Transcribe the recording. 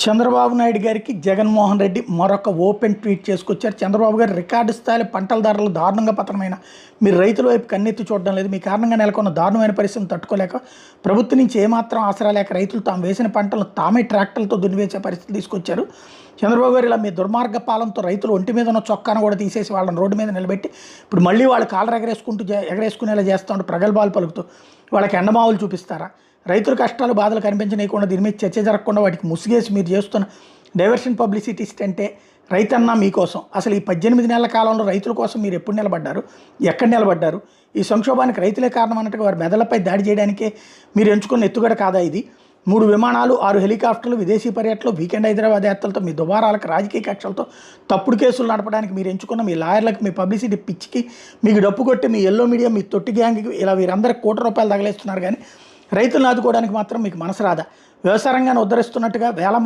చంద్రబాబు నాయుడు గారికి జగన్మోహన్ రెడ్డి మరొక open tweet చేసుకొచ్చారు. Chandrababu గారు రికార్డు స్థాయిలో పంటల ధరలు దారుణంగా పతనమైన మీరు రైతుల వైపు కన్నెత్తి చూడడం లేదు. మీ కారణంగా నెలకొన్న దారుణమైన పరిస్థితిని తట్టుకోలేక ప్రభుత్వం నుంచి ఏమాత్రం ఆసరా లేక రైతులు తాము వేసిన పంటలను తామే ట్రాక్టర్లతో దున్నివేసే పరిస్థితి తీసుకొచ్చారు. చంద్రబాబు గారు ఇలా మీ దుర్మార్గ పాలనతో రైతులు ఒంటి మీద ఉన్న చొక్కాను కూడా తీసేసి వాళ్ళని రోడ్డు మీద నిలబెట్టి ఇప్పుడు మళ్ళీ వాళ్ళు కాళ్ళ ఎగరేసుకునేలా చేస్తూ ఉంటే ప్రగల్భాలు పలుకుతూ వాళ్ళకి ఎండమావులు చూపిస్తారా? రైతుల కష్టాలు బాధలు కనిపించనీయకుండా దీని మీద చర్చ జరగకుండా వాటికి ముసిగేసి మీరు చేస్తున్న డైవర్షన్ పబ్లిసిటీ అంటే రైతన్నా మీకోసం అసలు ఈ 18 నెలల కాలంలో రైతుల కోసం మీరు ఎప్పుడు నిలబడ్డారు, ఎక్కడ నిలబడ్డారు? ఈ సంక్షోభానికి రైతులే కారణం అన్నట్టుగా వారి మెదలపై దాడి చేయడానికే మీరు ఎంచుకున్న ఎత్తుగడ కాదా ఇది? 3 విమానాలు 6 హెలికాప్టర్లు విదేశీ పర్యటనలు వీకెండ్ హైదరాబాద్ యాత్రలతో మీ దుబారాలకు రాజకీయ కక్షలతో తప్పుడు కేసులు నడపడానికి మీరు ఎంచుకున్న మీ లాయర్లకు మీ పబ్లిసిటీ పిచ్చికి మీకు డప్పు కొట్టి మీ ఎల్లో మీడియా మీ తొట్టి గ్యాంగ్కి ఇలా వీరందరికీ ₹1 తగలేస్తున్నారు. కానీ రైతులను ఆదుకోవడానికి మాత్రం మీకు మనసు రాదా? వ్యవసాయ రంగాన్ని ఉద్ధరిస్తున్నట్టుగా వేల